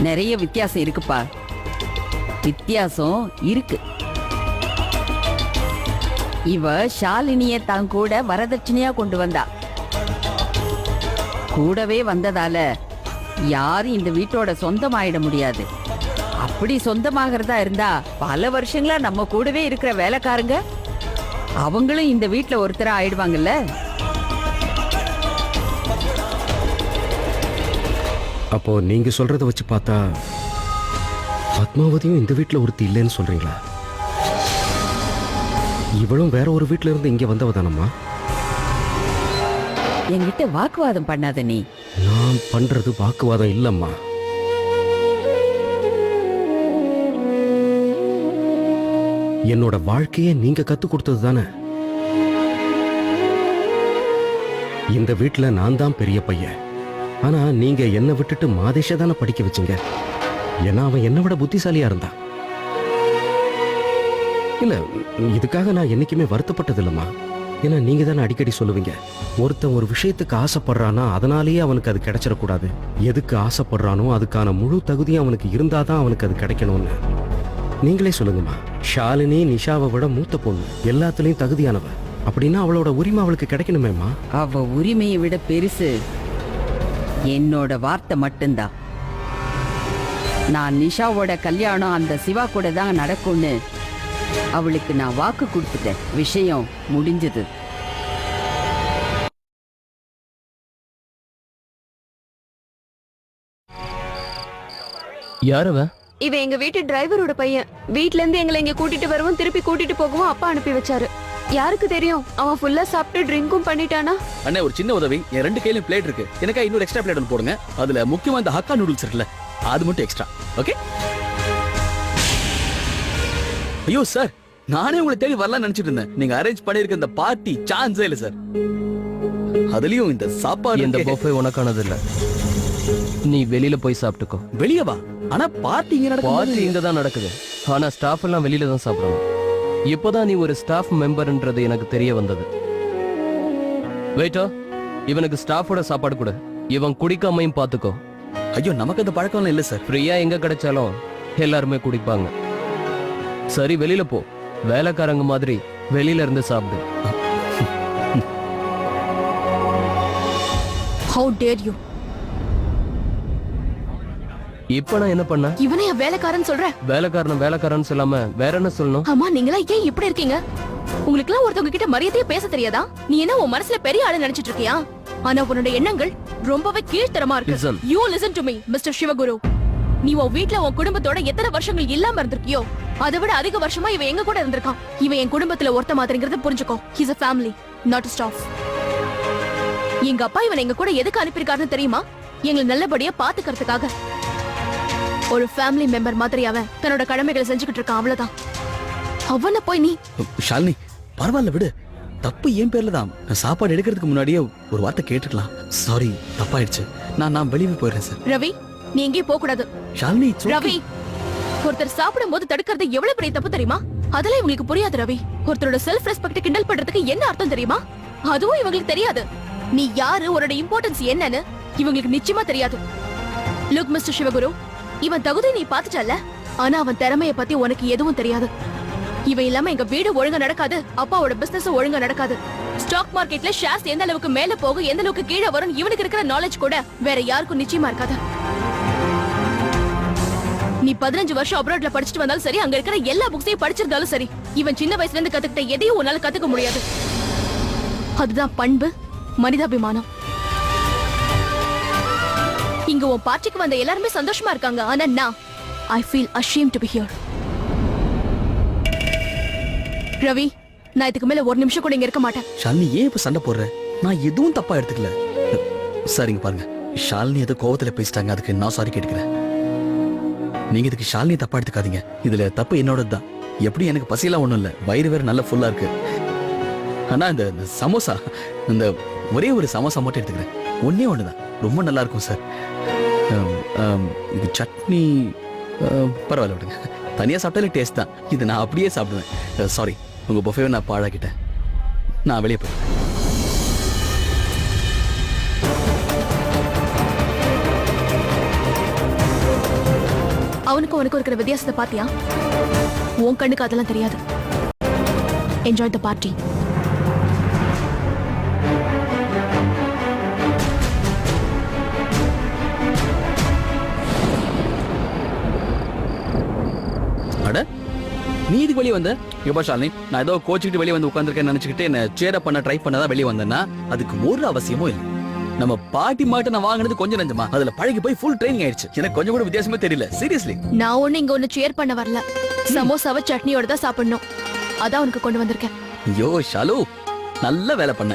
நிறைய வித்தியாசம் இருக்குப்பா. வித்தியாசம் இருக்கு. இவ ஷாலினிய தான் கூட வரதட்சணையா கொண்டு வந்தா. கூடவே வந்ததால யாரும் இந்த வீட்டோட சொந்தமாயிட முடியாது. அப்படி சொந்தமாகறதா இருந்தா பல வருஷங்களா நம்ம கூடவே இருக்கிற வேலைக்காரங்க அவங்களும் இந்த வீட்டுல ஒருத்தரா ஆயிடுவாங்கல்ல. அப்போ நீங்க சொல்றத வச்சு பார்த்தா பத்மாவதியும் இந்த வீட்டுல ஒருத்தி இல்லைன்னு சொல்றீங்களா? இவளும் வேற ஒரு வீட்டுல இருந்து இங்க வந்தவ தானம்மா? என்கிட்ட வாக்குவாதம் பண்ணாத நீ. நான் பண்றது வாக்குவாதம் இல்லம்மா. என்னோட வாழ்க்கையே நீங்க கத்து கொடுத்தது தானே. இந்த வீட்டுல நான் தான் பெரிய பையன். ஆனா நீங்க என்னை விட்டுட்டு மாதேஷ தானே படிக்க வச்சீங்க. ஏன்னா அவன் என்னை விட புத்திசாலியா இருந்தான். இல்ல, இதுக்காக நான் என்னைக்குமே வருத்தப்பட்டது இல்லம்மா. ஏன்னா நீங்க தானே அடிக்கடி சொல்லுவீங்க, ஒருத்தன் ஒரு விஷயத்துக்கு ஆசைப்படுறானா அதனாலேயே அவனுக்கு அது கிடைச்சிடக்கூடாது. எதுக்கு ஆசைப்படுறானோ அதுக்கான முழு தகுதியும் அவனுக்கு இருந்தாதான் அவனுக்கு அது கிடைக்கணும்னு. நீங்களே சொல்லுங்கம்மா. ஷாலினி நிஷாவை விட மூத்த பொண்ணு, எல்லாத்துலயும் தகுதியானவ. அப்படின்னா அவளோட உரிமை அவளுக்கு கிடைக்கணுமேம்மா. அவ உரிமையை விட பெருசு என்னோட வார்த்தை மட்டும்தான். நான் நிஷாவோட கல்யாணம் அந்த சிவா கூட தான் நடக்கும்னு அவளுக்கு நான் வாக்கு கொடுத்துட்டேன். விஷயம் முடிஞ்சது. யாரவ? இவன் எங்க வீட்டு டிரைவரோட பையன். வீட்ல இருந்து எங்களை இங்க கூட்டிட்டு வரவும் திருப்பி கூட்டிட்டு போகவும் அப்பா அனுப்பி வச்சாரு. யாருக்கு தெரியும் அவன் ஃபுல்லா சாப்பிட்டு ட்ரிங்க்கும் பண்ணிட்டானா? அண்ணே, ஒரு சின்ன உதவி. என் 2 கையிலும் பிளேட் இருக்கு. எனக்கா இன்னொரு எக்ஸ்ட்ரா பிளேட் ஒன்று போடுங்க. அதுல முக்கியமா இந்த ஹக்கா நூடுல்ஸ் இருக்குல்ல, அது மட்டும் எக்ஸ்ட்ரா. ஓகே? ஐயோ சார், நானே உங்களை தேடி வரலாம்னு நினைச்சிட்டு இருந்தேன். நீங்க அரேஞ்ச் பண்ணிருக்க இந்த பார்ட்டி சான்ஸே இல்ல சார். அதுலயும் இந்த சாப்பாடு. இந்த பஃபே உனக்கானது இல்ல. நீ வெளியில போய் சாப்பிட்டுக்கோ. வெளிய வா. ஆனா பார்ட்டி இங்க நடக்குது. பார்ட்டி இங்க தான் நடக்குது. ஆனா ஸ்டாஃப் எல்லாம் வெளியில தான் சாப்பிடணும். இப்போதான் நீ ஒரு ஸ்டாஃப் மெம்பர்ன்றது எனக்கு தெரிய வந்தது. வெயிட்டோ, இவனுக்கு ஸ்டாஃபோட சாப்பாடு கூட. இவன் குடிக்காமையும் பாத்துக்கோ. ஐயோ, நமக்கு அந்த பழக்கம் இல்ல சார். ஃப்ரீயா எங்க கிடைச்சாலும் எல்லாருமே குடிப்பாங்க. சரி, வெளியில போ. வேலைக்காரங்க மாதிரி வெளியில இருந்து சாப்பிடு. How dare you? இப்ப நான் என்ன பண்ண? இவனை என் வேலைக்காரன் சொல்றேன். வேலைக்காரன் சொல்லாம வேற என்ன சொல்லணும்? அம்மா, நீங்களா ஏன் இப்படி இருக்கீங்க? உங்களுக்கு எல்லாம் ஒருத்தவங்க கிட்ட மரியாதையா பேச தெரியாதா? நீ என்ன உன் மனசுல பெரிய ஆளு நினைச்சிட்டு இருக்கியா? ஆனா உன்னோட எண்ணங்கள் ரொம்பவே கீழ்த்தரமா இருக்கு. Listen. You listen to me, Mr. Sivaguru. நீ உன் வீட்ல உன் குடும்பத்தோட எத்தனை வருஷங்கள் இல்லாம இருந்திருக்கியோ அதை விட அதிக வருஷமா இவன் எங்க கூட இருந்திருக்கான். இவன் என் குடும்பத்துல ஒருத்த மாதிரிங்கிறத புரிஞ்சுக்கோ. He's a family, not a staff. எங்க அப்பா இவன் எங்க கூட எதுக்கு அனுப்பியிருக்காருன்னு தெரியுமா? எங்களை நல்லபடியா பாத்துக்கிறதுக்காக. ஒரு ஃபேமிலி மெம்பர் மாதிரி அவன் தன்னோட கடமைகளை செஞ்சுக்கிட்டு இருக்கான். அவ்வளவுதான். அவனை போய் நீ. ஷாலினி, பரவாயில்ல விடு. தப்பு என் பேர்ல தான். நான் சாப்பாடு எடுக்கிறதுக்கு முன்னாடியே ஒரு வார்த்தை கேட்டுக்கலாம். சாரி, தப்பாயிடுச்சு. நான் வெளியே போயிடுறேன் சார். ரவி, நீ எங்கேயும் போக கூடாது. ஷாலினி, ரவி, ஒருத்தர் சாப்பிடும் போது தடுக்கிறது எவ்வளவு பெரிய தப்பு தெரியுமா? அதெல்லாம் இவங்களுக்கு புரியாது. ரவி, ஒருத்தரோட செல்ஃப் ரெஸ்பெக்ட் கிண்டல் பண்றதுக்கு என்ன அர்த்தம் தெரியுமா? அதுவும் இவங்களுக்கு தெரியாது. நீ யாரு, உன்னோட இம்பார்ட்டன்ஸ் என்னன்னு இவங்களுக்கு நிச்சயமா தெரியாது. லுக் மிஸ்டர் சிவகுரு, இவன் தகுதி நீ பாத்துட்டல, ஆனா அவன் திறமைய பத்தி உனக்கு எதுவும் தெரியாது. இவன் இல்லாம எங்க வீடு ஒழுங்கா நடக்காது, அப்பாவோட பிசினஸ் ஒழுங்கா நடக்காது. ஸ்டாக் மார்க்கெட்ல ஷேர்ஸ் எந்த அளவுக்கு மேல போகும், எந்த அளவுக்கு கீழே வரும், இவனுக்கு இருக்கிற நாலேஜ் கூட வேற யாருக்கும் நிச்சயமா இருக்காது. நீ 15 வருஷம் அப்ராட்ல படிச்சுட்டு வந்தாலும் சரி, அங்க இருக்கிற எல்லா புக்ஸையும் படிச்சிருந்தாலும் சரி, இவன் சின்ன வயசுல இருந்து கத்துக்கிட்ட எதையும் உன்னால கத்துக்க முடியாது. அதுதான் பண்பு, மனிதாபிமானம். இங்க உன் பார்ட்டிக்கு வந்த எல்லாருமே சந்தோஷமா இருக்காங்க. ஆனா நான் I feel ashamed to be here. Ravi, நான் இதுக்கு மேல ஒரு நிமிஷம் கூட இங்க இருக்க மாட்டேன். ஷாலினி, ஏன் இப்ப சண்டை போடுற? நான் எதுவும் தப்பா எடுத்துக்கல. சரிங்க, பாருங்க, ஷாலினி ஏதோ கோவத்துல பேசிட்டாங்க. அதுக்கு நான் சாரி கேட்டுக்கிறேன். நீங்க இதுக்கு ஷாலினி தப்பா எடுத்துக்காதீங்க. இதுல தப்பு என்னோடது தான். எப்படி எனக்கு பசியெல்லாம் ஒண்ணும் இல்ல, வயிறு வேற நல்ல ஃபுல்லா இருக்கு. ஆனா இந்த சமோசா, இந்த ஒரே ஒரு சமோசா மட்டும் எடுத்துக்கிறேன். ஒன்னே ஒண்ணுதான், ரொம்ப நல்லா இருக்கும் சார். இது சட்னி பரவாயில்ல விடுங்க. தனியா சாப்பிட்டாலே டேஸ்ட் தான். இது நான் அப்படியே சாப்பிடுவேன். சாரி, உங்க பஃபேவை நான் பாழாக்கிட்டேன். நான் வெளியே போயிடுறேன். அவனுக்கும் உனக்கும் இருக்கிற வித்தியாசத்தை பாத்தியா? உன் கண்ணுக்கு அதெல்லாம் தெரியாது. Enjoy the party. அட நீ இதுக்கு வெளியே வந்த? யோபா ஷாலினி, நான் ஏதோ கோச்சிக்கிட்டு வெளியே வந்து உட்காந்துருக்கேன்னு நினைச்சுக்கிட்டு என்ன சேர பண்ண ட்ரை பண்ணதான் வெளியே வந்தேன்னா அதுக்கு ஒரு அவசியமும் இல்லை. நம்ம பாட்டி மாட்டை நான் வாங்கினது கொஞ்சம் நஞ்சமா, அதுல பழகி போய் ஃபுல் ட்ரைனிங் ஆயிடுச்சு. எனக்கு கொஞ்சம் கூட வித்தியாசமே தெரியல. சீரியஸ்லி நான் ஒண்ணு இங்க ஒண்ணு சேர் பண்ண வரல. சமோசாவை சட்னியோட தான் சாப்பிடணும். அதான் உனக்கு கொண்டு வந்திருக்கேன். ஐயோ ஷாலு, நல்ல வேலை பண்ண.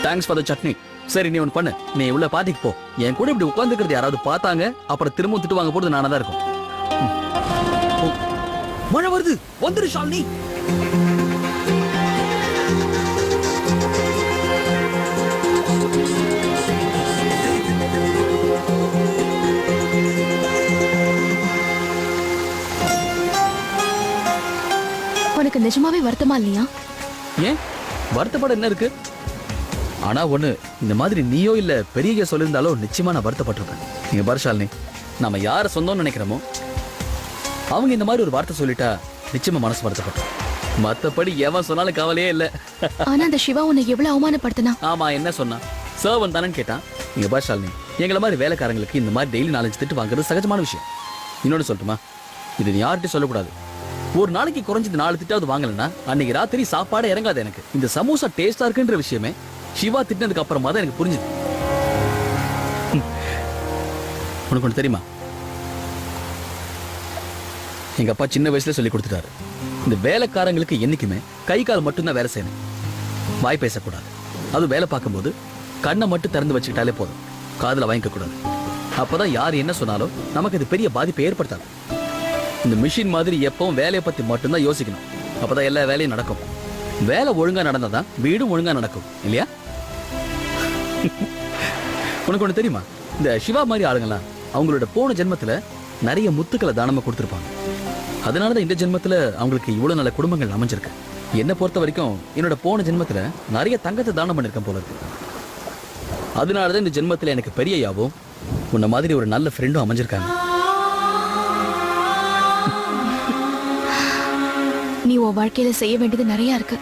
Thanks for the chutney. சரி நீ ஒன்று பண்ணு, நீ உள்ள பாட்டிக்கு போ. என் கூட இப்படி உட்காந்துக்கிறது யாராவது பார்த்தாங்க அப்புறம் திரும்ப திட்டு வாங்க போறது நானா தான் இருக்கும். மழை வருது, வந்துரு ஷாலினி. உனக்கு நிஜமாவே வருத்தமா இல்லையா? ஏன் வருத்தப்பட என்ன இருக்கு? ஆனா ஒண்ணு, இந்த மாதிரி நீயோ இல்ல பெரிய சொல்லியிருந்தாலோ நிச்சயமா நான் வருத்தப்பட்டிருப்பேன். நீங்க பாரு ஷாலினி, நாம யார சொந்தம்னு நினைக்கிறோமோ அவங்க இந்த மாதிரி ஒரு வார்த்தை சொல்லிட்டா நிச்சயமா மனசு வருத்தப்பட்டோம். மத்தபடி எவன் சொன்னாலும் கவலையே இல்ல. ஆனா அந்த சிவா உன்னை எவ்வளவு அவமானப்படுத்தினா? ஆமா, என்ன சொன்னா? சர்வன் தானே கேட்டான். நீங்க பாரு ஷாலினி, எங்களை மாதிரி வேலைக்காரங்களுக்கு இந்த மாதிரி டெய்லி 4 திட்டு வாங்குறது சகஜமான விஷயம். இன்னொன்னு சொல்லட்டுமா, இது நீ யார்கிட்ட சொல்லக்கூடாது. ஒரு நாளைக்கு குறைஞ்சது 4 திட்டாவது வாங்கலன்னா அன்னைக்கு ராத்திரி சாப்பாடு இறங்காது எனக்கு. இந்த சமோசா டேஸ்டா இருக்குன்ற விஷயமே சிவா திட்டினதுக்கு அப்புறமா தான் எனக்கு புரிஞ்சுது. உனக்கு ஒன்று தெரியுமா, எங்க அப்பா சின்ன வயசுல சொல்லி கொடுத்துட்டாரு, இந்த வேலைக்காரங்களுக்கு என்னைக்குமே கை கால் மட்டும்தான் வேலை செய்யணும், வாய் பேசக்கூடாது. அது வேலை பார்க்கும்போது கண்ணை மட்டும் திறந்து வச்சுக்கிட்டாலே போதும், காதுல வாங்கிக்க கூடாது. அப்பதான் யார் என்ன சொன்னாலும் நமக்கு இது பெரிய பாதிப்பை ஏற்படுத்தாது. இந்த மிஷின் மாதிரி எப்பவும் வேலையை பத்தி மட்டும்தான் யோசிக்கணும். அப்பதான் எல்லா வேலையும் நடக்கும். வேலை ஒழுங்கா நடந்தாதான் வீடும் ஒழுங்கா நடக்கும், இல்லையா? உனக்கு ஒண்ணு தெரியுமா, இந்த சிவா மாதிரி ஆளுங்களாம் அவங்களோட போன ஜென்மத்துல நிறைய முத்துக்களை தானமா கொடுத்துருப்பாங்க. அதனாலதான் இந்த ஜென்மத்துல அவங்களுக்கு இவ்வளவு நல்ல குடும்பங்கள் அமைஞ்சிருக்கு. என்னை பொறுத்த வரைக்கும் என்னோட போன ஜென்மத்துல நிறைய தங்கத்தை தானம் பண்ணிருக்கேன் போல இருக்கு. அதனாலதான் இந்த ஜென்மத்துல எனக்கு பெரிய யாவும் உன்ன மாதிரி ஒரு நல்ல ஃப்ரெண்டும் அமைஞ்சிருக்காங்க. நீ உன் வாழ்க்கையில செய்ய வேண்டியது நிறைய இருக்கு.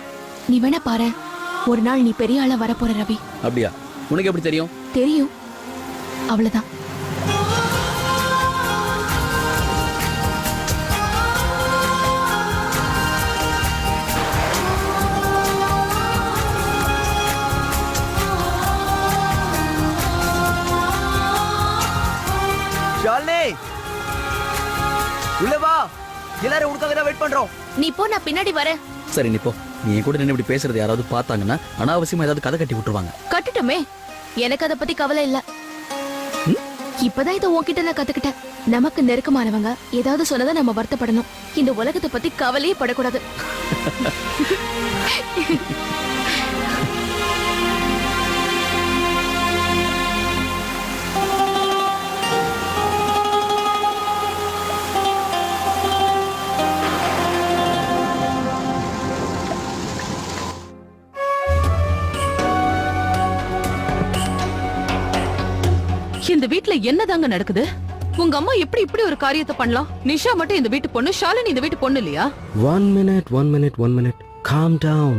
நீ வேணா பாரு, ஒரு நாள் நீ பெரிய ஆளா வரப்போற ரவி. அப்படியா? உனக்கு எப்படி தெரியும்? தெரியும், அவ்வளவுதான். ஷாலினி, உள்ள வா. எல்லாரும் உனக்காக தான் வெயிட் பண்றோம். நீ போ, நான் பின்னாடி வரேன். சரி நீ போ. நீ என் கூட நின்று இப்படி பேசுறது யாராவது பார்த்தாங்கன்னா அனாவசியமா ஏதாவது கதை கட்டி விட்டுருவாங்க. கட்டுட்டோமே, எனக்கு அதை பத்தி கவலை இல்ல. இப்பதான் இதை உன்கிட்ட நான் கத்துக்கிட்டேன். நமக்கு நெருக்கமானவங்க ஏதாவது சொன்னதா நம்ம வருத்தப்படணும். இந்த உலகத்தை பத்தி கவலையே படக்கூடாது. இந்த வீட்ல என்னதாங்க நடக்குது? உங்க அம்மா எப்படி இப்படி ஒரு காரியத்தை பண்ணலாம்? நிஷா மட்டும் இந்த வீட்டு பொண்ணு, ஷாலினி இந்த வீட்டு பொண்ணு இல்லையா? 1 minute calm down.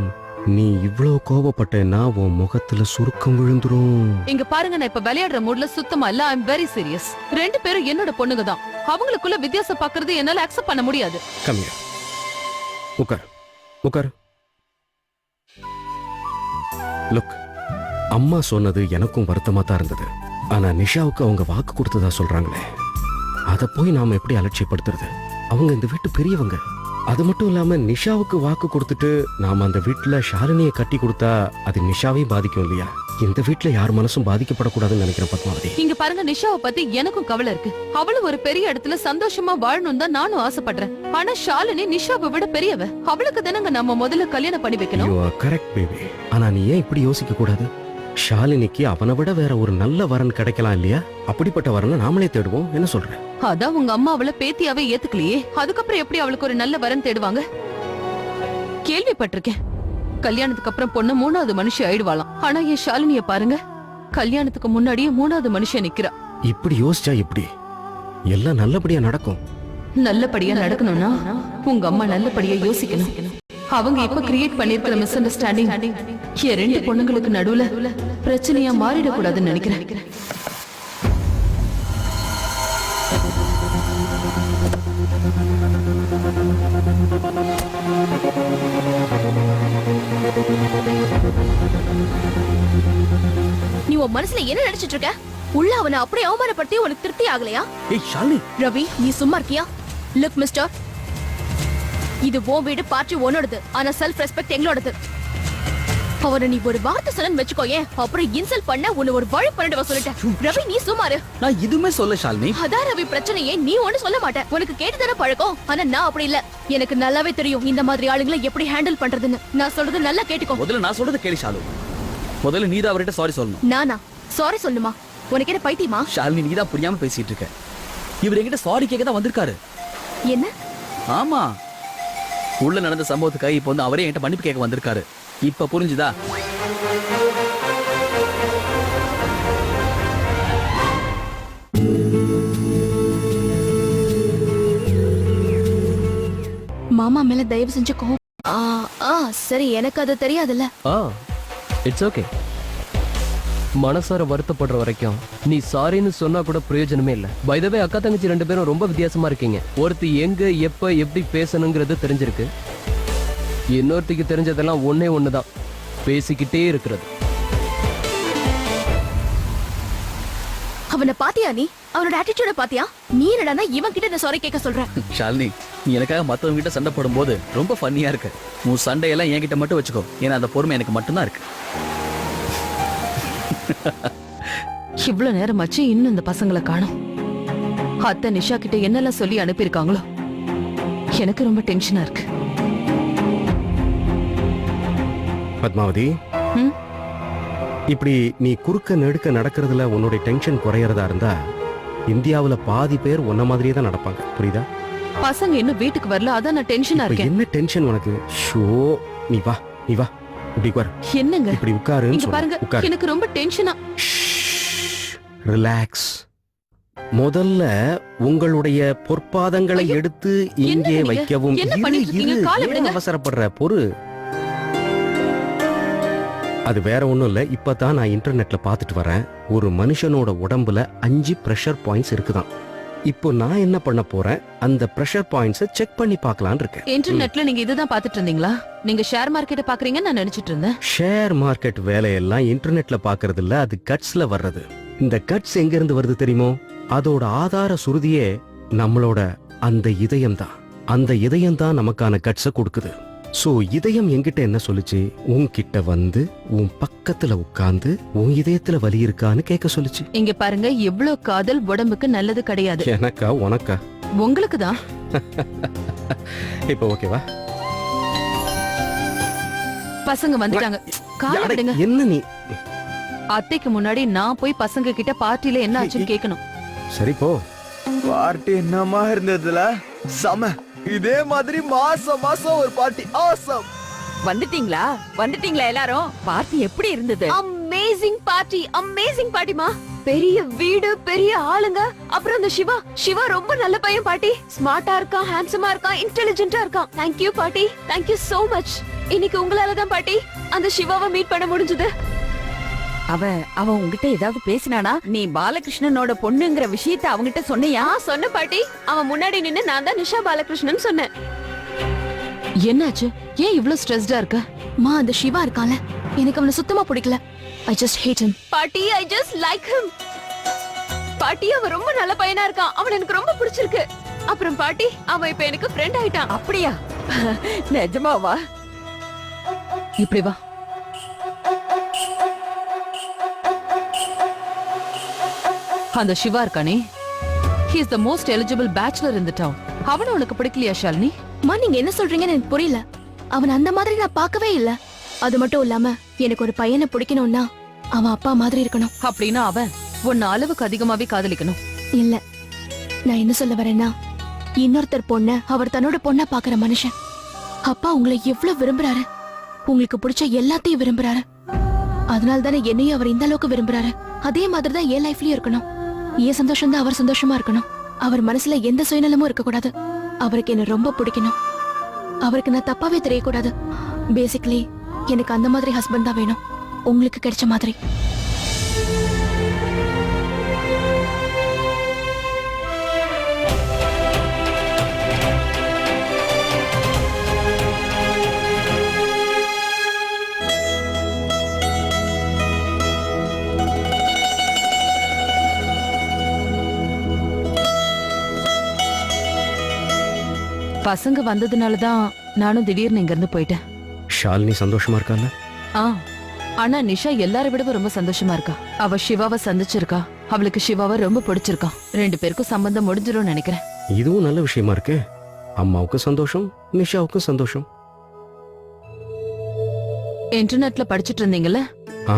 நீ இவ்ளோ கோபப்பட்டேன்னா உன் முகத்துல சுருக்கம் விழுந்துரும். இங்க பாருங்க, நான் இப்ப விளையாடுற மூட்ல சுத்தமா இல்ல. ஐ அம் வெரி சீரியஸ். 2 பேரும் என்னோட பொண்ணுங்க தான். அவங்களுக்குள்ள வித்தியாசம் பார்க்கிறது என்னால அக்செப்ட் பண்ண முடியாது. Come here. உட்கார். லுக், அம்மா சொன்னது எனக்கும் வருத்தமா தான் இருந்தது. ஆனா நிஷாவுக்கு அவங்க வாக்கு கொடுத்ததா சொல்றாங்களே, அதை போய் நாம எப்படி அலட்சியப்படுத்துறது? அவங்க இந்த வீட்டு பெரியவங்க. அது மட்டும் இல்லாம நிஷாவுக்கு வாக்கு கொடுத்துட்டு நாம அந்த வீட்டுல ஷாலினியை கட்டி கொடுத்தா அது நிஷாவையும் பாதிக்கும் இல்லையா? இந்த வீட்டுல யார் மனசும் பாதிக்கப்படக்கூடாதுன்னு நினைக்கிறேன் பத்மாவதி. இங்க பாருங்க, நிஷாவை பத்தி எனக்கும் கவலை இருக்கு. அவளும் ஒரு பெரிய இடத்துல சந்தோஷமா வாழணும் தான் நானும் ஆசைப்படுறேன். ஆனா ஷாலினி நிஷாவை விட பெரியவ. அவளுக்கு தானங்க நம்ம முதல்ல கல்யாணம் பண்ணி வைக்கணும். You are correct, baby. ஆனா நீ ஏன் இப்படி யோசிக்க கூடாது? ஷாலினிக்கு அவனை விட வேற ஒரு நல்ல வரன் கிடைக்கலாம் இல்லையா? அப்படிப்பட்ட வரனை நாமளே தேடுவோம். என்ன சொல்ற? அதான் உங்க அம்மா அவளை பேத்தியாவே ஏத்துக்கலையே, அதுக்கப்புறம் எப்படி அவளுக்கு ஒரு நல்ல வரன் தேடுவாங்க? கேள்விப்பட்டிருக்கேன், கல்யாணத்துக்கு அப்புறம் பொண்ணு 3வது மனுஷி ஆயிடுவாளாம். ஆனா என் ஷாலினிய பாருங்க, கல்யாணத்துக்கு முன்னாடியே 3வது மனுஷன் நிக்கிறா. இப்படி யோசிச்சா எப்படி? எல்லாம் நல்லபடியா நடக்கும். நல்லபடியா நடக்கணும்னா உங்க அம்மா நல்லபடியா யோசிக்கணும். அவங்க இப்ப கிரியேட் பண்ணிருக்கிற மிஸ் அண்டர்ஸ்டாண்டிங் என் 2 பொண்ணுங்களுக்கு நடுவுல பிரச்சனையா மாறிடக்கூடாதுன்னு நினைக்கிறேன். நீ உன் மனசுல என்ன நினைச்சிட்டு இருக்க? உள்ள அவனை அப்படியே அவமானப்படுத்தி உனக்கு திருப்தி ஆகலையா? ஏய் ஷாலினி, ரவி, நீ சும்மா இருக்கியா? லுக் மிஸ்டர், இது உன் வீடு, பார்ட்டி உன்னோடது. ஆனா செல்ஃப் ரெஸ்பெக்ட் எங்களோடது. அவனை நீ ஒரு வார்த்தை சொன்னு வச்சுக்கோயே, அப்புறம் இன்சல்ட் பண்ண உன்னை ஒரு வழி பண்ணிட்டு சொல்லிட்டேன். ரவி, நீ சும்மாரு. நான் எதுவுமே சொல்ல ஷாலினி. அதான் ரவி பிரச்சனையே. நீ ஒண்ணு சொல்ல மாட்ட. உனக்கு கேட்டுதானே பழக்கம். ஆனா நான் அப்படி இல்ல. எனக்கு நல்லாவே தெரியும் இந்த மாதிரி ஆளுங்களை எப்படி ஹேண்டில் பண்றதுன்னு. நான் சொல்றது நல்லா கேட்டுக்கோ. முதல்ல நான் சொல்றது கேளு ஷாலு. முதல்ல நீதான் அவர்கிட்ட சாரி சொல்லணும். நானா சாரி சொல்லுமா? உனக்கு என்ன பைத்தியமா? ஷாலினி, நீதான் புரியாம பேசிட்டு இருக்க. இவர் என்கிட்ட சாரி கேட்க தான் வந்திருக்காரு. என்ன? ஆமா, உள்ள நடந்த சம்பவத்துக்காக இப்ப வந்து அவரே என்கிட்ட மன்னிப்பு கேட்க வந்திருக்காரு. இப்ப புரிஞ்சுதா? மாமா மேல தயவு செஞ்சு கோவம். சரி, எனக்கு அது தெரியாதுல்ல. It's okay. மனசார வருத்தப்படுற வரைக்கும் நீ சாரின்னு சொன்னா கூட பிரயோஜனமே இல்ல. பை த வே, அக்கா தங்கச்சி 2 பேரும் ரொம்ப வித்தியாசமா இருக்கீங்க. ஒருத்தி எங்க எப்ப எப்படி பேசணுங்கிறது தெரிஞ்சிருக்கு. இன்னொருத்திக்கு தெரிஞ்சதெல்லாம் ஒன்னே ஒண்ணுதான், பேசிக்கிட்டே இருக்கிறது. அவனை பாத்தியா நீ? அவனோட ஆட்டிடியூட பாத்தியா? நீ என்னடா இவன் கிட்ட நான் சாரி கேட்க சொல்ற? ஷாலினி, நீ எனக்காக மத்தவங்க கிட்ட சண்டை போடும்போது ரொம்ப ஃபன்னியா இருக்கு. உன் சண்டையெல்லாம் என்கிட்ட மட்டும் வச்சுக்கோ. ஏன்னா அந்த பொறுமை எனக்கு மட்டும்தான் இருக்கு. இவ்வளவு நேரமாச்சு இன்னும் இந்த பசங்களை காணோம். அத்தை நிஷா கிட்ட என்னெல்லாம் சொல்லி அனுப்பியிருக்காங்களோ, எனக்கு ரொம்ப டென்ஷனா இருக்கு. பத்மாவதி, ம்? இப்படி நீ குறுக்க நெடுக்க நடக்கிறதுல உன்னோட டென்ஷன் குறையறதா இருந்தா இந்தியாவுல பாதி பேர் உன்ன மாதிரியே தான் நடப்பாங்க. புரியுதா? பசங்க இன்னும் வீட்டுக்கு வரல, அதான் நான் டென்ஷனா இப்ப இருக்கேன். என்ன டென்ஷன் உனக்கு? ஷோ, நீ வா, நீ வா, இப்படி உட்காரு. என்னங்க இப்படி உட்காருன்னு இங்க பாருங்க, சொல்றேன். உட்காரு. எனக்கு ரொம்ப டென்ஷனா. ரிலாக்ஸ். முதல்ல உங்களுடைய பொற்பாதங்களை ஐயோ, எடுத்து என்னங்க இங்கே நீங்க? வைக்கவும். என்ன இரு, பண்ணிட்டு இருக்கீங்க? இரு, காலை ஏன் விடுங்க. அவசரப்படுற? பொறு. அது வேற ஒண்ணும் இல்ல. இப்பதான் நான் இன்டர்நெட்ல பாத்துட்டு வரேன். ஒரு மனுஷனோட உடம்புல 5 பிரஷர் பாயிண்ட்ஸ் இருக்குதான். இப்போ நான் என்ன பண்ண போறேன், அந்த பிரஷர் பாயிண்ட்ஸை செக் பண்ணி பார்க்கலான்னு இருக்கேன். இன்டர்நெட்ல நீங்க இதுதான் பாத்துட்டு இருந்தீங்களா? நீங்க ஷேர் மார்க்கெட்ட பாக்குறீங்கன்னு நான் நினைச்சிட்டு இருந்தேன். ஷேர் மார்க்கெட் வேலையெல்லாம் இன்டர்நெட்ல பாக்குறது இல்ல, அது கட்ஸ்ல வர்றது. இந்த கட்ஸ் எங்க இருந்து வருது தெரியுமோ? அதோட ஆதார சுருதியே நம்மளோட அந்த இதயம் தான். அந்த இதயம் தான் நமக்கான கட்ஸை கொடுக்குது. சோ இதயம் என்கிட்ட என்ன சொல்லுச்சு? உன்கிட்ட வந்து உன் பக்கத்துல உட்கார்ந்து உன் இதயத்துல வலி இருக்கான்னு கேட்க சொல்லுச்சு. இங்க பாருங்க, எவ்வளவு காதல் உடம்புக்கு நல்லது கிடையாது. எனக்கா உனக்கா? உங்களுக்கு தான். இப்ப ஓகேவா? பசங்க வந்துட்டாங்க, காலை விடுங்க. என்ன நீ? அத்தைக்கு முன்னாடி நான் போய் பசங்க கிட்ட பார்ட்டில என்ன ஆச்சுன்னு கேட்கணும். சரி போ. பார்ட்டி என்னமா இருந்ததுல? செம. இதே மாதிரி மாசம் மாசம் ஒரு பார்ட்டி. ஆசம். வந்துட்டீங்களா? வந்துட்டீங்களா எல்லாரும்? பார்ட்டி எப்படி இருந்தது? அமேசிங் பார்ட்டி, அமேசிங் பார்ட்டிமா. பெரிய வீடு, பெரிய ஆளுங்க. அப்புறம் அந்த சிவா ரொம்ப நல்ல பையன் பாட்டி. ஸ்மார்ட்டா இருக்கான், ஹேண்ட்ஸமா இருக்கான், இன்டெலிஜென்ட்டா இருக்கான். Thank you பாட்டி, thank you so much. இன்னைக்கு உங்களால தான் பாட்டி அந்த சிவாவை மீட் பண்ண முடிஞ்சது. அவன் உங்ககிட்ட ஏதாவது பேசினானா? நீ பாலகிருஷ்ணனோட பொண்ணுங்கிற விஷயத்தை அவங்கிட்ட சொன்னியா? சொன்ன பாட்டி. அவன் முன்னாடி நின்னு நான் தான் நிஷா பாலகிருஷ்ணன் சொன்னேன். என்னாச்சு? ஏன் இவ்ளோ ஸ்ட்ரெஸ்டா இருக்க? அந்த சிவா இருக்கான்ல, எனக்கு அவனை சுத்தமா பிடிக்கல. I just hate him. பாட்டி, I just like him. பாட்டி, அவன் ரொம்ப நல்ல பையனா இருக்கான். அவன் எனக்கு ரொம்ப பிடிச்சிருக்கு. அப்புறம் பாட்டி, அவன் இப்ப எனக்கு ஃப்ரெண்ட் ஆயிட்டான். அப்படியா? நிஜமாவா? இப்படி வா. அந்த சிவா இருக்கானே, he is the most eligible bachelor in the town. அவன உனக்கு பிடிக்கலையா ஷாலினி? நீங்க என்ன சொல்றீங்கன்னு எனக்கு புரியல. அவன் அந்த மாதிரி நான் பார்க்கவே இல்ல. அது மட்டும் இல்லாம எனக்கு ஒரு பையனை பிடிக்கணும்னா அவன் அப்பா மாதிரி இருக்கணும். அப்படின்னா அவன் உன்னை அளவுக்கு அதிகமாவே காதலிக்கணும். இல்ல, நான் என்ன சொல்ல வரேன்னா, இன்னொருத்தர் பொண்ண அவர் தன்னோட பொண்ணா பாக்குற மனுஷன். அப்பா உங்களை எவ்வளவு விரும்புறாரு, உங்களுக்கு பிடிச்ச எல்லாத்தையும் விரும்புறாரு. அதனால தானே என்னையும் அவர் இந்த அளவுக்கு விரும்புறாரு. அதே மாதிரி தான் என் லைஃப்லயும் இருக்கணும். என் சந்தோஷம் தான் அவர் சந்தோஷமா இருக்கணும். அவர் மனசுல எந்த சுயநலமும் இருக்க கூடாது. அவருக்கு என்ன ரொம்ப பிடிக்கணும். அவருக்கு நான் தப்பாவே தெரியக்கூடாது. பேசிக்கலி எனக்கு அந்த மாதிரி ஹஸ்பண்ட் தான் வேணும், உங்களுக்கு கிடைச்ச மாதிரி. பசங்க வந்ததுனால தான் நானும் திடீர்னு இங்க இருந்து போயிட்டேன். ஷாலினி சந்தோஷமா இருக்கால? ஆ ஆனா நிஷா எல்லாரை விடவும் ரொம்ப சந்தோஷமா இருக்கா. அவ சிவாவை சந்திச்சிருக்கா. அவளுக்கு சிவாவை ரொம்ப பிடிச்சிருக்கா. 2 பேருக்கும் சம்பந்தம் முடிஞ்சிரும் நினைக்கிறேன். இதுவும் நல்ல விஷயமா இருக்கு. அம்மாவுக்கும் சந்தோஷம், நிஷாவுக்கும் சந்தோஷம். இன்டர்நெட்ல படிச்சிட்டு இருந்தீங்கல்ல? ஆ,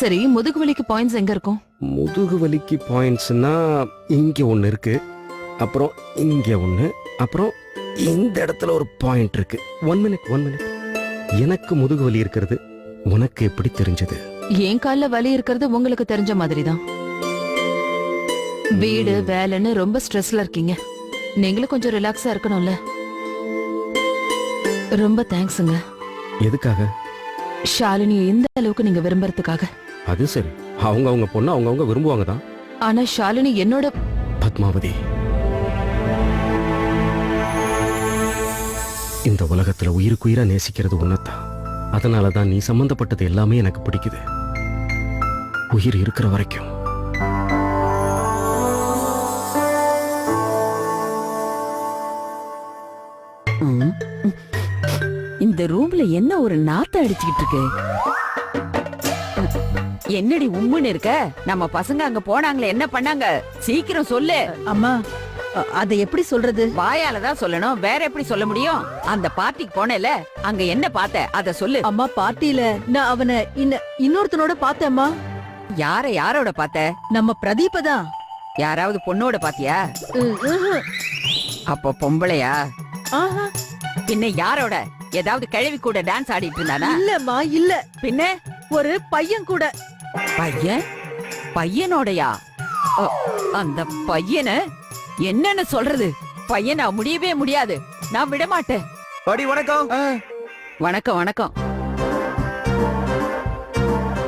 சரி, முதுகு வலிக்கு பாயிண்ட்ஸ் எங்க இருக்கும்? முதுகு வலிக்கு பாயிண்ட்ஸ்னா இங்க ஒண்ணு இருக்கு, அப்புறம் இங்க ஒண்ணு, அப்புறம் இந்த இடத்துல ஒரு பாயிண்ட் இருக்கு. 1 மினிட். எனக்கு முதுகு வலி இருக்கிறது உனக்கு எப்படி தெரிஞ்சது? என் கால்ல வலி இருக்கிறது உங்களுக்கு தெரிஞ்ச மாதிரி தான். வீடு வேலைன்னு ரொம்ப ஸ்ட்ரெஸ்ல இருக்கீங்க. நீங்களும் கொஞ்சம் ரிலாக்ஸா இருக்கணும்ல. ரொம்ப தேங்க்ஸுங்க. எதுக்காக? ஷாலினியை இந்த அளவுக்கு நீங்க விரும்புறதுக்காக. அது சரி, அவங்க பொண்ணு அவங்க விரும்புவாங்க தான். ஆனா ஷாலினி என்னோட பத்மாவதி, இந்த உலகத்துல உயிருக்குயிரா நேசிக்கிறது உன்னத்தான். அதனாலதான் நீ சம்பந்தப்பட்டது எல்லாமே எனக்கு பிடிக்குது, உயிர் இருக்கிற வரைக்கும். ம். இந்த ரூம்ல என்ன ஒரு நாத்தம் அடிச்சுக்கிட்டு இருக்கு? என்னடி உம்முன்னு இருக்க? நம்ம பசங்க அங்க போனாங்களே, என்ன பண்ணாங்க? சீக்கிரம் சொல்லு. அம்மா, அதை எப்படி சொல்றது? வாயால தான் சொல்லணும், வேற எப்படி சொல்ல முடியும்? அந்த பார்ட்டிக்கு போனேல, அங்க என்ன பார்த்த? அத சொல்லு. அம்மா, பார்ட்டியில நான் அவனை இன்னொருத்தனோட பார்த்தேம்மா. யாரோட பார்த்த? நம்ம பிரதீப தான். யாராவது பொண்ணோட பாத்தியா? அப்போ பொம்பளையா? பின்ன யாரோட? ஏதாவது கிழவி கூட டான்ஸ் ஆடிட்டு இருந்தானா? இல்லம்மா, இல்ல. பின்ன ஒரு பையன் கூட. பையனோடயா? அந்த பையனை என்னன்னு சொல்றது? பையனா முடியவே முடியாது, நான் விட மாட்டேன். பாட்டி வணக்கம். வணக்கம்.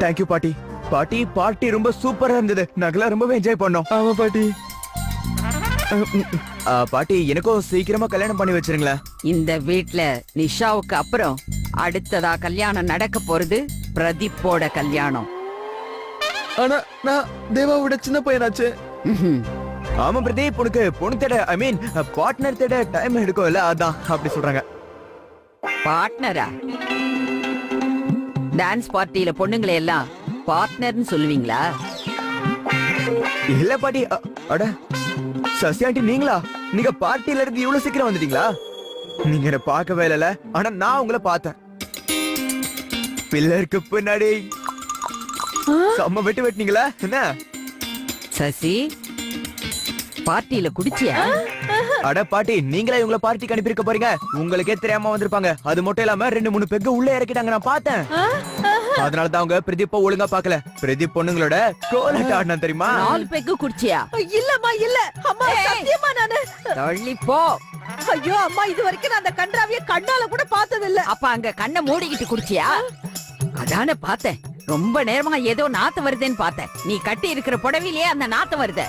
தேங்க்யூ பாட்டி. பாட்டி பார்ட்டி ரொம்ப சூப்பரா இருந்தது, நாங்களாம் ரொம்பவே என்ஜாய் பண்ணோம். ஆமா பாட்டி. பாட்டி எனக்கும் சீக்கிரமா கல்யாணம் பண்ணி வச்சிருங்களேன். இந்த வீட்ல நிஷாவுக்கு அப்புறம் அடுத்ததா கல்யாணம் நடக்க போறது பிரதீப்போட கல்யாணம். ஆனா நான் தேவாவோட சின்ன பையனாச்சு. ம்ஹும். ஆமா பிரதீப், உனக்கு பொண்ணு தேட, ஐ மீன் பார்ட்னர் தேட டைம் எடுக்கும்ல, அதான் அப்படி சொல்றாங்க. பார்ட்னரா? டான்ஸ் பார்ட்டியில பொண்ணுங்களை எல்லாம் பார்ட்னர்னு சொல்லுவீங்களா? இல்ல பாட்டி. அட சசி ஆண்டி, நீங்களா? நீங்க பார்ட்டில இருந்து இவ்வளவு சீக்கிரம் வந்துட்டீங்களா? நீங்க என்ன பார்க்கவே இல்ல, ஆனா நான் உங்களை பார்த்தேன். பில்லருக்கு பின்னாடி செம்ம வெட்டினீங்களா என்ன? சசி, பார்ட்டியில குடிச்சியா? அட பாட்டி, நீங்களே இவங்கள பார்ட்டிக்கு அனுப்பியிருக்க போறீங்க, உங்களுக்கே தெரியாம வந்திருப்பாங்க. அது மட்டும் இல்லாம 2-3 பெக்க உள்ள இறக்கிட்டாங்க, நான் பார்த்தேன். அதனாலதான் அவங்க பிரதீப்ப ஒழுங்கா பாக்கல. பிரதீப் பொண்ணுங்களோட கோலட் ஆடினா தெரியுமா? 4 பெக்கு குடிச்சியா? இல்லம்மா, இல்ல. அம்மா, சத்தியமா நானு. தள்ளி போ. ஐயோ அம்மா, இது வரைக்கும் நான் அந்த கன்றாவிய கண்ணால கூட பார்த்தது இல்ல. அப்ப அங்க கண்ணை மூடிக்கிட்டு குடிச்சியா? அதானே பார்த்தேன். ரொம்ப நேரமா ஏதோ நாத்தம் வருதுன்னு பார்த்தேன். நீ கட்டி இருக்கிற புடவையிலேயே அந்த நாத்தம் வருது.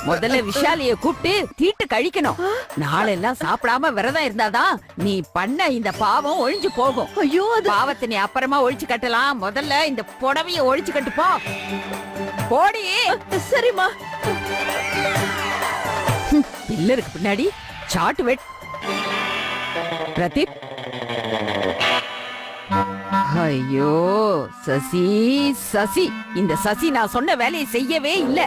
முதல்ல விஷாலிய கூப்பிட்டு தீட்டு கழிக்கணும். நாளெல்லாம் சாப்பிடாம விரதம் இருந்தாதான் நீ பண்ண இந்த பாவம் ஒழிஞ்சு போகும். ஐயோ, அது பாவத்தை நீ அப்புறமா ஒழிச்சு கட்டலாம். முதல்ல இந்த புடவைய ஒழிச்சு கட்டு போ. போடி. சரிம்மா. பில்லருக்கு பின்னாடி சாட்டு வெட். பிரதீப். ஐயோ சசி, இந்த சசி நான் சொன்ன வேலையை செய்யவே இல்ல.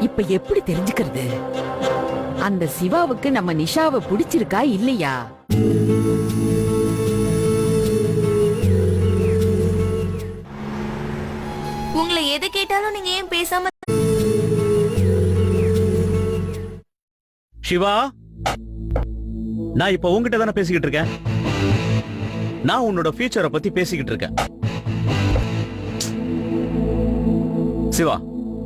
இப்ப எப்படி தெரிஞ்சுக்கிறது அந்த சிவாவுக்கு நம்ம நிஷாவை பிடிச்சிருக்கா இல்லையா? உங்களை எது கேட்டாலும் நீங்க ஏன் பேசாம? சிவா, நான் இப்ப உன்கிட்ட தானே பேசிக்கிட்டு இருக்கேன். நான் உன்னோட ஃபியூச்சரை பத்தி பேசிக்கிட்டு இருக்கேன். சிவா,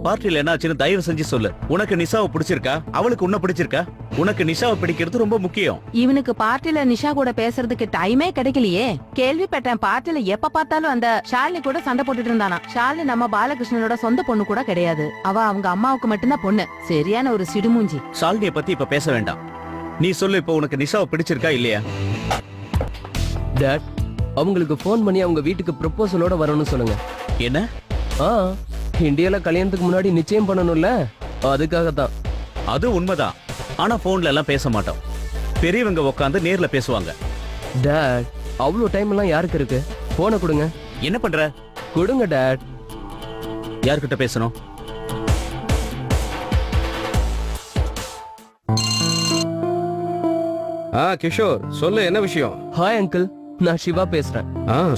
பார்ட்டில என்னாச்சுன்னு தயவு செஞ்சு சொல்லு. உனக்கு நிஷாவை பிடிச்சிருக்கா, அவளுக்கு உன்ன பிடிச்சிருக்கா? உனக்கு நிஷாவை பிடிக்கிறது ரொம்ப முக்கியம். இவனுக்கு பார்ட்டில நிஷா கூட பேசுறதுக்கு டைமே கிடைக்கலையே. கேள்விப்பட்டேன் பார்ட்டில எப்ப பார்த்தாலும் அந்த ஷாலினி கூட சண்டை போட்டுட்டு இருந்தானா. ஷாலினி நம்ம பாலகிருஷ்ணனோட சொந்த பொண்ணு கூட கிடையாது. அவ அவங்க அம்மாவுக்கு மட்டும்தான் பொண்ணு. சரியான ஒரு சிடுமூஞ்சி. ஷாலினிய பத்தி இப்ப பேச வேண்டாம். நீ சொல்லு, இப்போ உனக்கு நிஷாவை பிடிச்சிருக்கா இல்லையா? டாட், அவங்களுக்கு ஃபோன் பண்ணி அவங்க வீட்டுக்கு ப்ரொபோசலோட வரணும்னு சொல்லுங்க. என்ன? ஆ, இந்தியால கல்யாணத்துக்கு முன்னாடி நிச்சயம் பண்ணணும்ல, அதுக்காக தான். அது உண்மைதான். ஆனா போன்ல எல்லாம் பேச மாட்டோம். பெரியவங்க உட்காந்து நேர்ல பேசுவாங்க. டாட், அவ்வளோ டைம் எல்லாம் யாருக்கு இருக்கு? போனை கொடுங்க. என்ன பண்ற? கொடுங்க டாட். யார்கிட்ட பேசணும்? கிஷோர் சொல்லு, என்ன விஷயம்? ஹாய் அங்கிள், நான் சிவா பேசுறேன்.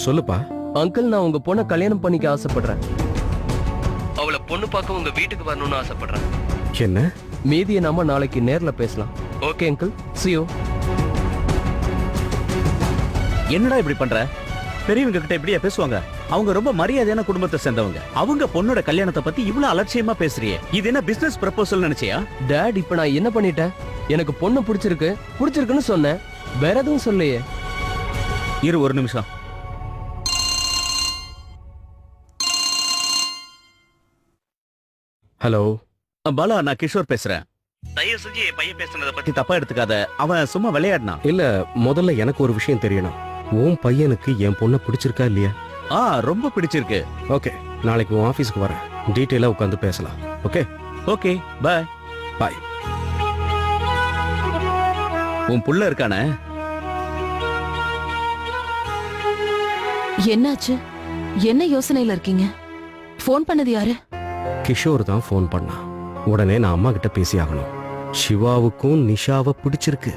சொல்லுப்பா. அங்கிள், நான் உங்க பொண்ணை கல்யாணம் பண்ணிக்க ஆசைப்படுறேன். அவளை பொண்ணு பார்க்க உங்க வீட்டுக்கு வரணும்னு ஆசைப்படுறேன். என்ன? மீதியை நாம நாளைக்கு நேர்ல பேசலாம். Okay uncle, see you. என்னடா இப்படி பண்ற? பெரியவங்க கிட்ட இப்படியா பேசுவாங்க? அவங்க ரொம்ப மரியாதையான குடும்பத்தை சேர்ந்தவங்க. அவங்க பொண்ணோட கல்யாணத்தை பத்தி இவ்வளவு அலட்சியமா பேசுறியே, இது என்ன பிசினஸ் ப்ரப்போசல் நினைச்சியா? டாட், இப்ப நான் என்ன பண்ணிட்டேன்? எனக்கு பொண்ணு பிடிச்சிருக்குன்னு சொன்னேன், வேற எதுவும் சொல்லையே. இரு ஒரு நிமிஷம். ஹலோ பாலா, நான் கிஷோர் பேசுறேன். தயவு செஞ்சு என் பையன் பேசுனதை பத்தி தப்பா எடுத்துக்காத. அவன் சும்மா விளையாடினான். இல்ல, முதல்ல எனக்கு ஒரு விஷயம் தெரியணும். உன் பையனுக்கு என் பொண்ணை பிடிச்சிருக்கா இல்லையா? ரொம்ப பிடிச்சிருக்கு. ஓகே, நாளைக்கு உன் ஆபீஸ்க்கு வரேன். டீட்டெயிலா உட்காந்து பேசலாம். ஓகே? Okay, bye. பாய். உன் புள்ள இருக்கானே, என்னாச்சு? என்ன யோசனையில இருக்கீங்க? ஃபோன் பண்ணது யாரு? கிஷோர் தான் ஃபோன் பண்ணான். உடனே நான் அம்மா கிட்ட பேசி ஆகணும். சிவாவுக்கும் நிஷாவை பிடிச்சிருக்கு.